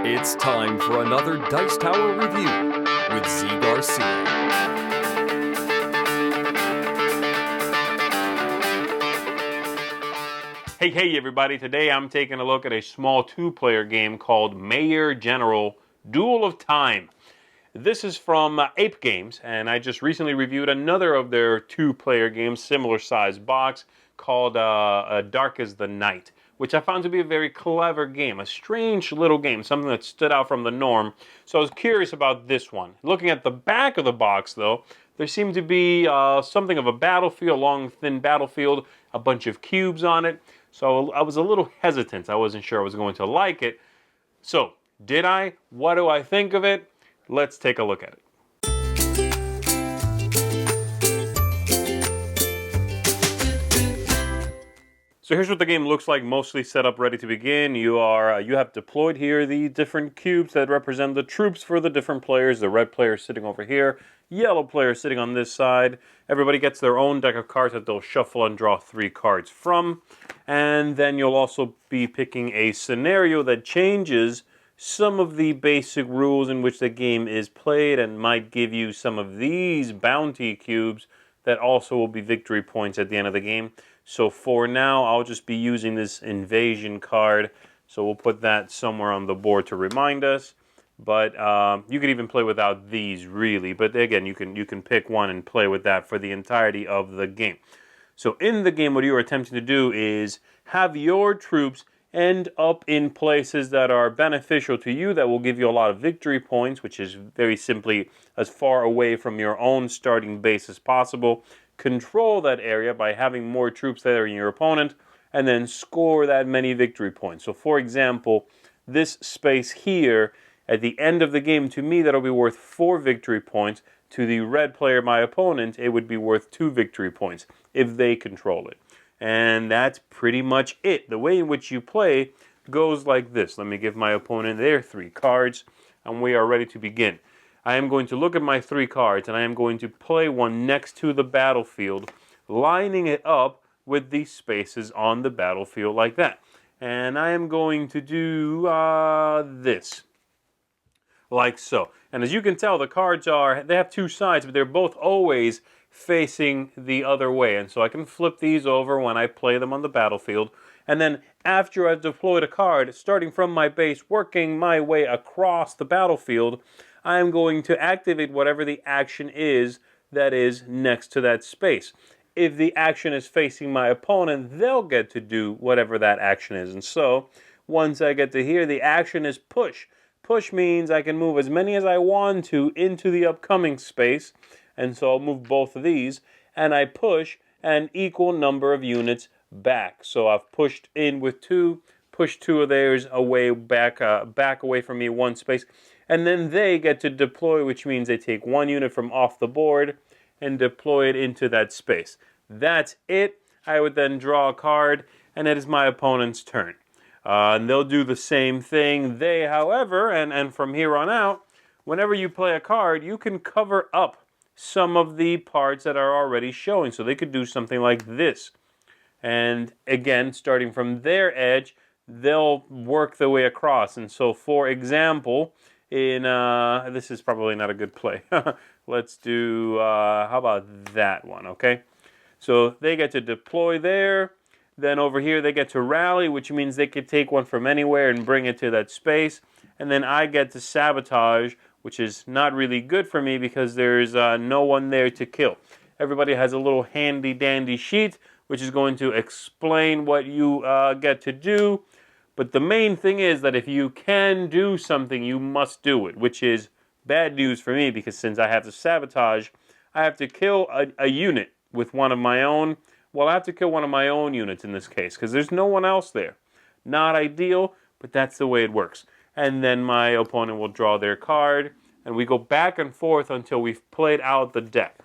It's time for another Dice Tower review with Z Garcia. Hey everybody, today I'm taking a look at a small two-player game called Mayor General Duel of Time. This is from Ape Games, and I just recently reviewed another of their two-player games, similar size box, called Dark as the Night, which I found to be a very clever game, a strange little game, something that stood out from the norm. So I was curious about this one. Looking at the back of the box, though, there seemed to be something of a battlefield, a long, thin battlefield, a bunch of cubes on it. So I was a little hesitant. I wasn't sure I was going to like it. So, did I? What do I think of it? Let's take a look at it. So here's what the game looks like, mostly set up, ready to begin. You have deployed here the different cubes that represent the troops for the different players. The red player sitting over here, yellow player sitting on this side. Everybody gets their own deck of cards that they'll shuffle and draw 3 cards from. And then you'll also be picking a scenario that changes some of the basic rules in which the game is played and might give you some of these bounty cubes that also will be victory points at the end of the game. So for now, I'll just be using this invasion card. So we'll put that somewhere on the board to remind us. But you could even play without these, really. But again, you can pick one and play with that for the entirety of the game. So in the game, what you're attempting to do is have your troops end up in places that are beneficial to you, that will give you a lot of victory points, which is very simply as far away from your own starting base as possible. Control that area by having more troops there than your opponent, and then score that many victory points. So for example, this space here, at the end of the game, to me, that'll be worth 4 victory points. To the red player, my opponent, it would be worth 2 victory points if they control it. And that's pretty much it. The way in which you play goes like this. Let me give my opponent their 3 cards, and we are ready to begin. I am going to look at my 3 cards, and I am going to play one next to the battlefield, lining it up with the spaces on the battlefield like that. And I am going to do this, like so. And as you can tell, the cards they have 2 sides, but they're both always facing the other way. And so I can flip these over when I play them on the battlefield. And then after I've deployed a card, starting from my base, working my way across the battlefield, I am going to activate whatever the action is that is next to that space. If the action is facing my opponent, they'll get to do whatever that action is. And so, once I get to here, the action is push. Push means I can move as many as I want to into the upcoming space. And so I'll move both of these, and I push an equal number of units back. So I've pushed in with 2, pushed 2 of theirs away, back away from me 1 space. And then they get to deploy, which means they take 1 unit from off the board and deploy it into that space. That's it. I would then draw a card, and it is my opponent's turn. And they'll do the same thing. They, however, and from here on out, whenever you play a card, you can cover up some of the parts that are already showing. So they could do something like this. And again, starting from their edge, they'll work their way across. And so, for example, this is probably not a good play. Let's do, how about that one, okay? So they get to deploy there. Then over here they get to rally, which means they could take one from anywhere and bring it to that space. And then I get to sabotage, which is not really good for me because there's no one there to kill. Everybody has a little handy-dandy sheet, which is going to explain what you get to do. But the main thing is that if you can do something, you must do it, which is bad news for me because since I have to sabotage, I have to kill a unit with one of my own. Well, I have to kill one of my own units in this case because there's no one else there. Not ideal, but that's the way it works. And then my opponent will draw their card, and we go back and forth until we've played out the deck.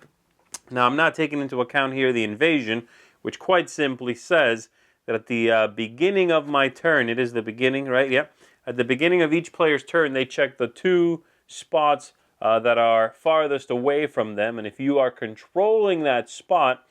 Now, I'm not taking into account here the invasion, which quite simply says that at the beginning of my turn, it is the beginning, right? Yep. At the beginning of each player's turn, they check the 2 spots that are farthest away from them, and if you are controlling that spot,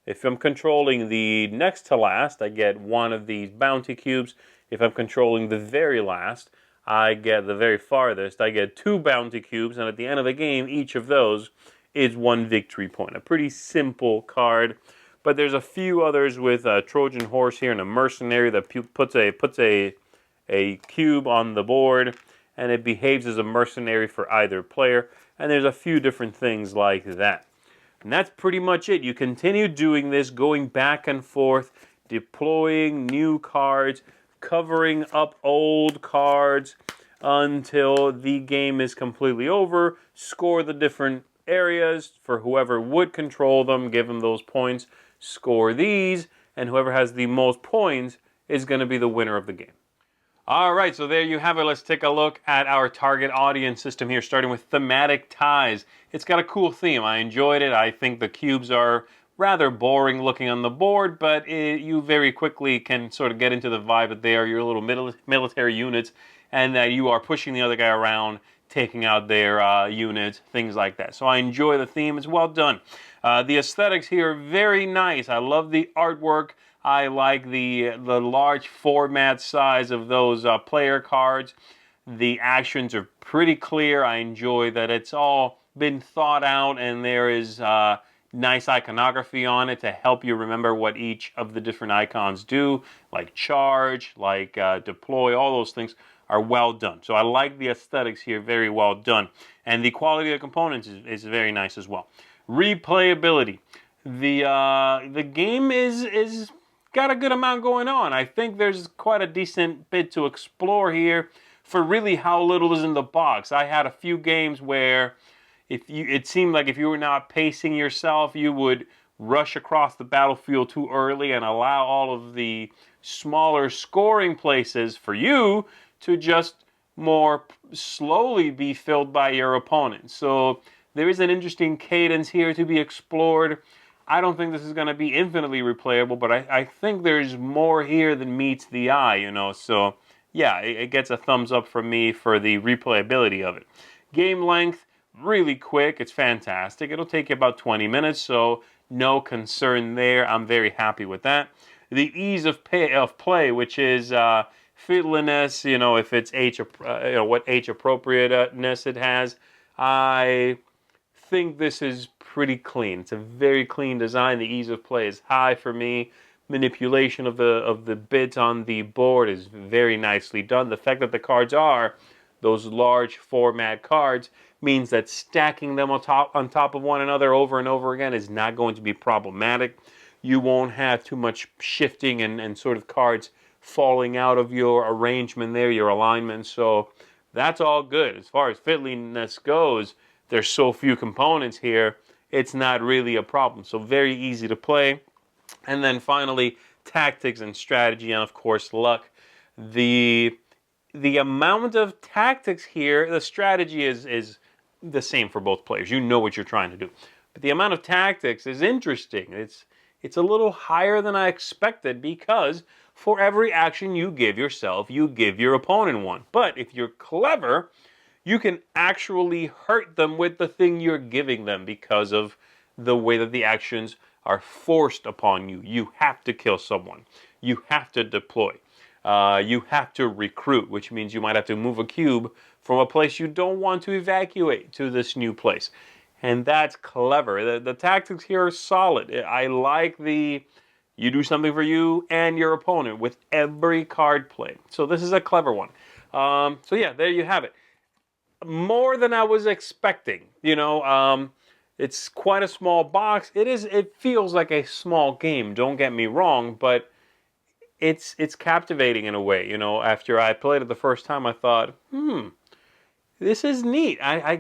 If I'm controlling the next to last, I get one of these bounty cubes. If I'm controlling the very last, I get the very farthest. I get 2 bounty cubes, and at the end of the game, each of those is 1 victory point. A pretty simple card, but there's a few others with a Trojan horse here and a mercenary that puts a cube on the board, and it behaves as a mercenary for either player. And there's a few different things like that. And that's pretty much it. You continue doing this, going back and forth, deploying new cards, covering up old cards until the game is completely over. Score the different areas for whoever would control them, give them those points. Score these, and whoever has the most points is going to be the winner of the game. All right, so there you have it. Let's take a look at our target audience system here, starting with thematic ties. It's got a cool theme. I enjoyed it. I think the cubes are rather boring looking on the board, but you very quickly can sort of get into the vibe that they are your little military units, and that you are pushing the other guy around, taking out their units, things like that. So I enjoy the theme. It's well done. The aesthetics here are very nice. I love the artwork. I like the large format size of those player cards. The actions are pretty clear. I enjoy that it's all been thought out, and there is nice iconography on it to help you remember what each of the different icons do, like charge, like deploy. All those things are well done. So I like the aesthetics here, very well done. And the quality of the components is very nice as well. Replayability. The game is got a good amount going on. I think there's quite a decent bit to explore here for really how little is in the box. I had a few games where it seemed like if you were not pacing yourself, you would rush across the battlefield too early and allow all of the smaller scoring places for you to just more slowly be filled by your opponent. So there is an interesting cadence here to be explored. I don't think this is going to be infinitely replayable, but I think there's more here than meets the eye, you know. So, yeah, it gets a thumbs up from me for the replayability of it. Game length, really quick. It's fantastic. It'll take you about 20 minutes, so no concern there. I'm very happy with that. The ease of play, which is fiddliness, you know, if it's what age appropriateness it has. I think this is pretty clean. It's a very clean design. The ease of play is high for me. Manipulation of the bits on the board is very nicely done. The fact that the cards are those large format cards means that stacking them on top of one another over and over again is not going to be problematic. You won't have too much shifting and sort of cards falling out of your arrangement there, your alignment. So that's all good. As far as fiddliness goes, there's so few components here, it's not really a problem. So very easy to play. And then finally, tactics and strategy, and of course luck. The amount of tactics here, the strategy is the same for both players. You know what you're trying to do. But the amount of tactics is interesting. It's a little higher than I expected, because for every action you give yourself, you give your opponent one. But if you're clever, you can actually hurt them with the thing you're giving them because of the way that the actions are forced upon you. You have to kill someone. You have to deploy. You have to recruit, which means you might have to move a cube from a place you don't want to evacuate to this new place. And that's clever. The tactics here are solid. I like you do something for you and your opponent with every card played. So this is a clever one. So yeah, there you have it. More than I was expecting. You know, it's quite a small box. It feels like a small game, don't get me wrong, but it's captivating in a way. You know, after I played it the first time, I thought, this is neat. I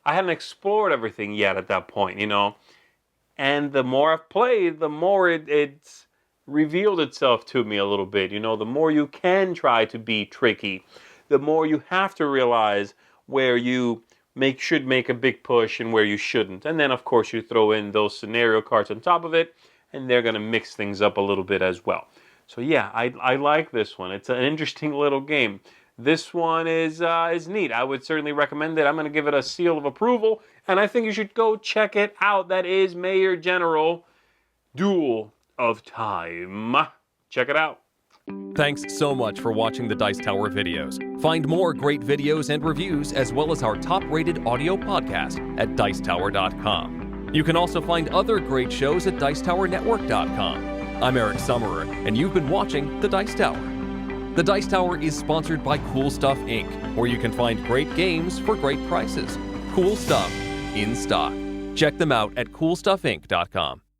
hadn't explored everything yet at that point, you know. And the more I've played, the more it's revealed itself to me a little bit. You know, the more you can try to be tricky, the more you have to realize where you should make a big push and where you shouldn't. And then, of course, you throw in those scenario cards on top of it, and they're going to mix things up a little bit as well. So yeah, I like this one. It's an interesting little game. This one is neat. I would certainly recommend it. I'm going to give it a seal of approval, and I think you should go check it out. That is Mayor General Duel of Time. Check it out. Thanks so much for watching the Dice Tower videos. Find more great videos and reviews, as well as our top-rated audio podcast at Dicetower.com. You can also find other great shows at Dicetowernetwork.com. I'm Eric Summerer, and you've been watching The Dice Tower. The Dice Tower is sponsored by Cool Stuff Inc., where you can find great games for great prices. Cool stuff in stock. Check them out at CoolStuffInc.com.